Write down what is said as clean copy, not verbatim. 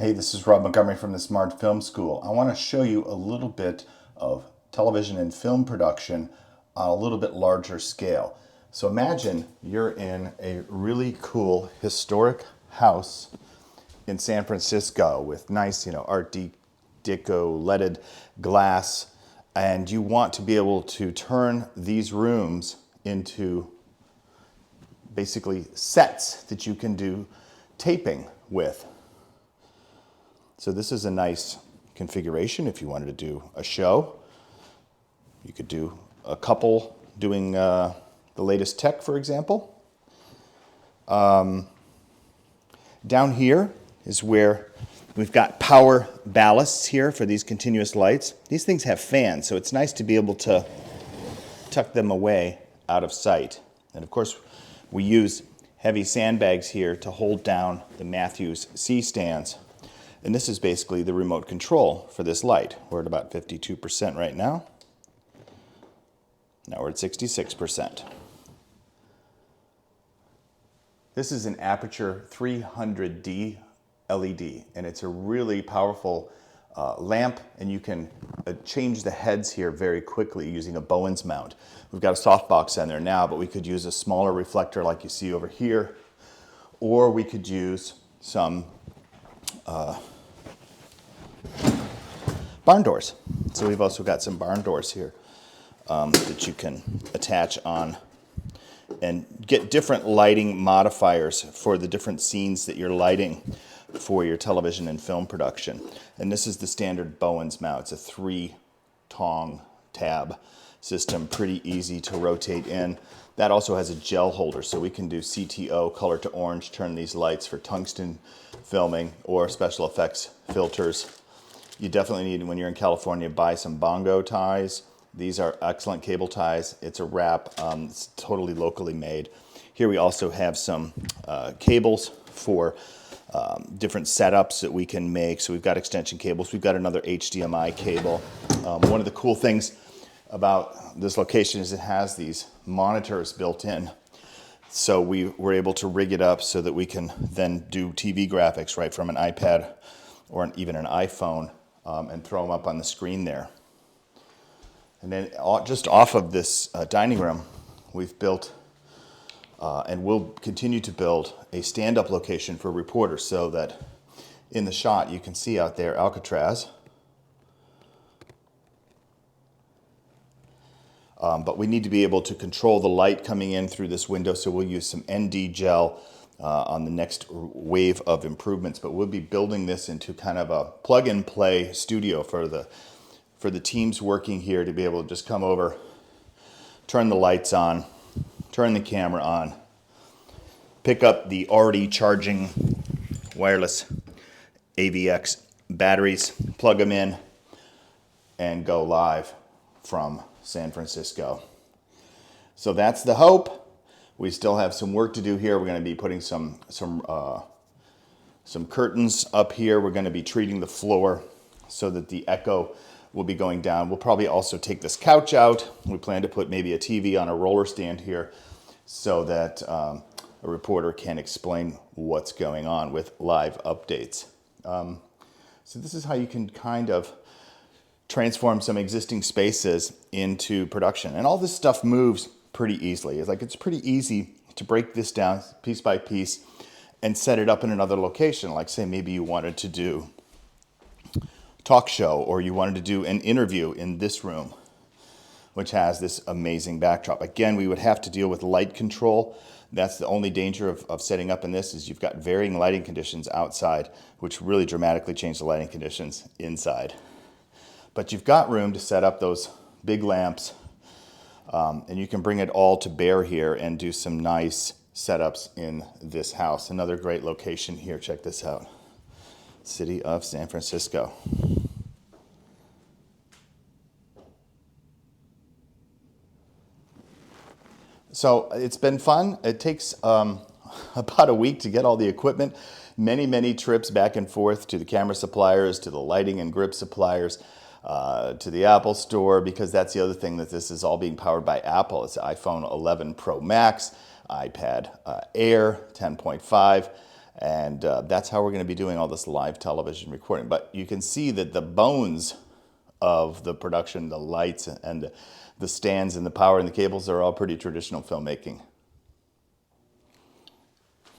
Hey, this is Robb Montgomery from the Smart Film School. I want to show you a little bit of television and film production on a little bit larger scale. So imagine you're in a really cool historic house in San Francisco with nice, Art Deco leaded glass, and you want to be able to turn these rooms into basically sets that you can do taping with. So this is a nice configuration if you wanted to do a show. You could do a couple doing the latest tech, for example. Down here is where we've got power ballasts here for these continuous lights. These things have fans, so it's nice to be able to tuck them away out of sight. And of course, we use heavy sandbags here to hold down the Matthews C-stands. And this is basically the remote control for this light. We're at about 52% right now. Now we're at 66%. This is an Aputure 300D LED, and it's a really powerful lamp, and you can change the heads here very quickly using a Bowens mount. We've got a softbox on there now, but we could use a smaller reflector like you see over here, or we could use some barn doors. So we've also got some barn doors here that you can attach on and get different lighting modifiers for the different scenes that you're lighting for your television and film production. And this is the standard Bowens mount. It's a 3-tong tab system, pretty easy to rotate in. That also has a gel holder, so we can do CTO, color to orange, turn these lights for tungsten filming or special effects filters. You definitely need, when you're in California, buy some bongo ties. These are excellent cable ties. It's a wrap. It's totally locally made. Here we also have some cables for different setups that we can make. So we've got extension cables. We've got another HDMI cable. One of the cool things about this location is it has these monitors built in. So we were able to rig it up so that we can then do TV graphics right from an iPad or even an iPhone and throw them up on the screen there. And then just off of this dining room, we've built and will continue to build a stand-up location for reporters so that in the shot you can see out there Alcatraz. But we need to be able to control the light coming in through this window, so we'll use some ND gel on the next wave of improvements. But we'll be building this into kind of a plug-and-play studio for the teams working here to be able to just come over, turn the lights on, turn the camera on, pick up the already charging wireless AVX batteries, plug them in, and go live from San Francisco. So that's the hope. We still have some work to do here. We're going to be putting some curtains up here. We're going to be treating the floor so that the echo will be going down. We'll probably also take this couch out. We plan to put maybe a TV on a roller stand here so that a reporter can explain what's going on with live updates. So this is how you can kind of transform some existing spaces into production. And all this stuff moves pretty easily. It's pretty easy to break this down piece by piece and set it up in another location. Like say maybe you wanted to do a talk show or you wanted to do an interview in this room, which has this amazing backdrop. Again, we would have to deal with light control. That's the only danger of setting up in this is you've got varying lighting conditions outside, which really dramatically change the lighting conditions inside. But you've got room to set up those big lamps, and you can bring it all to bear here and do some nice setups in this house. Another great location here. Check this out. City of San Francisco. So it's been fun. It takes about a week to get all the equipment. Many trips back and forth to the camera suppliers, to the lighting and grip suppliers, to the Apple store, because that's the other thing, that this is all being powered by Apple. It's iPhone 11 Pro Max, iPad Air 10.5, And that's how we're going to be doing all this live television recording. But you can see that the bones of the production, the lights and the stands and the power and the cables are all pretty traditional filmmaking.